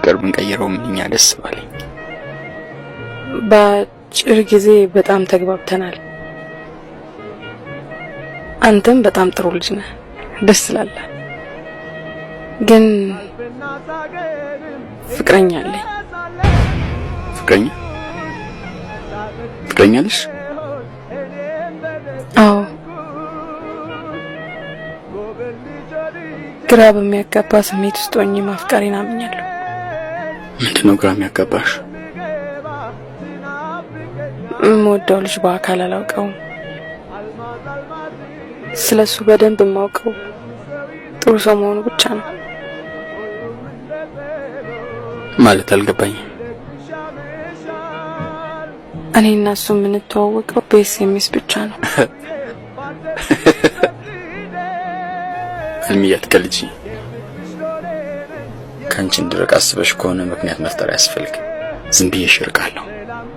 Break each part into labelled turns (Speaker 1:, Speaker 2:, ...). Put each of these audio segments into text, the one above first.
Speaker 1: ቅርብን ቀይረው ምንኛ ደስ ባለኝ።
Speaker 2: በአጭር ጊዜ በጣም ተግባብተናል። አንተም በጣም ጥሩ ልጅ ነህ፣ ደስ ይላል። ግን ፍቅረኛ አለኝ።
Speaker 1: ፍቅረኛ አለሽ?
Speaker 2: አዎ። ግራ በሚያጋባ ስሜት ውስጥ ሆኜ ማፍቀሬን አምኛለሁ።
Speaker 1: ምንድነው ግራ የሚያጋባሽ?
Speaker 2: የምወደው ልጅ በአካል አላውቀውም። ስለሱ በደንብ የማውቀው ጥሩ ሰው መሆኑ ብቻ ነው።
Speaker 1: ማለት አልገባኝም።
Speaker 2: እኔ እና እሱ የምንተዋወቀው በኤስኤምኤስ ብቻ ነው።
Speaker 1: ህልም አትቀልጂ። ካንቺ እንድርቅ አስበሽ ከሆነ ምክንያት መፍጠር አያስፈልግም። ዝም ብዬ እርቃለሁ።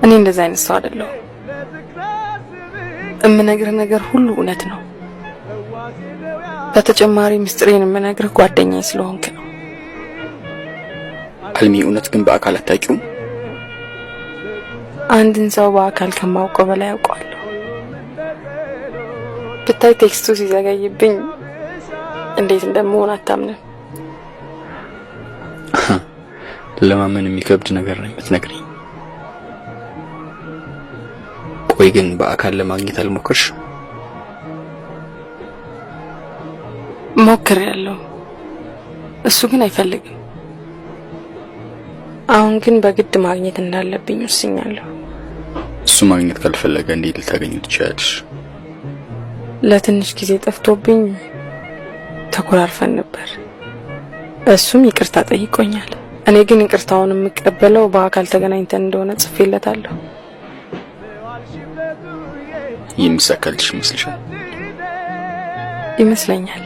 Speaker 2: እኔ እንደዛ አይነት ሰው አይደለሁም። የምነግርህ ነገር ሁሉ እውነት ነው። በተጨማሪ ምስጢሬን የምነግርህ ጓደኛዬ ስለሆንክ ነው።
Speaker 1: አልሚ፣ እውነት ግን በአካል አታውቂውም?
Speaker 2: አንድን ሰው በአካል ከማውቀው በላይ አውቀዋለሁ። ብታይ ቴክስቱ ሲዘገይብኝ እንዴት እንደምሆን አታምንም።
Speaker 1: ለማመን የሚከብድ ነገር ነው የምትነግሪኝ። ቆይ ግን በአካል ለማግኘት አልሞከርሽ?
Speaker 2: ሞክሬያለሁ፣ እሱ ግን አይፈልግም። አሁን ግን በግድ ማግኘት እንዳለብኝ ወስኛለሁ።
Speaker 1: እሱ ማግኘት ካልፈለገ እንዴት ልታገኙ ትችያለሽ?
Speaker 2: ለትንሽ ጊዜ ጠፍቶብኝ ተኮራርፈን ነበር። እሱም ይቅርታ ጠይቆኛል። እኔ ግን ይቅርታውን የምቀበለው በአካል ተገናኝተን እንደሆነ ጽፌለታለሁ።
Speaker 1: የሚሳካልሽ ይመስልሻል?
Speaker 2: ይመስለኛል።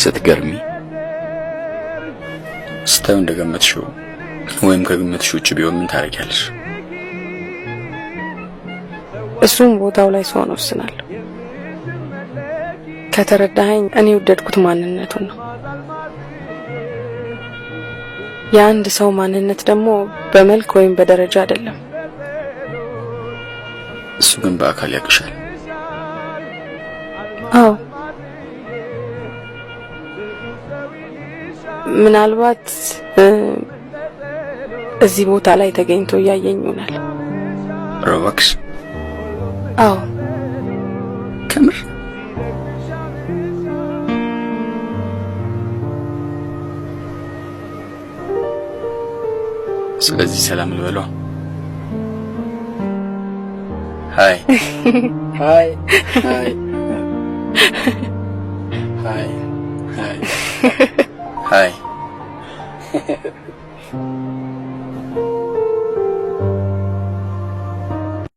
Speaker 1: ስትገርሚ። ስታዩ እንደገመትሽው ወይም ከግምትሽ ውጭ ቢሆን ምን ታረጊያለሽ?
Speaker 2: እሱም ቦታው ላይ ሰው ነው ወስናለሁ። ከተረዳኸኝ እኔ ወደድኩት ማንነቱን ነው። የአንድ ሰው ማንነት ደግሞ በመልክ ወይም በደረጃ አይደለም።
Speaker 1: እሱ ግን በአካል ያቅሻል?
Speaker 2: አዎ። ምናልባት እዚህ ቦታ ላይ ተገኝቶ ያየኝ ይሆናል።
Speaker 1: ሮባክስ?
Speaker 2: አዎ።
Speaker 1: ከምር? ስለዚህ ሰላም ልበለው። ሃይ ሃይ ሃይ ሃይ ሃይ ሃይ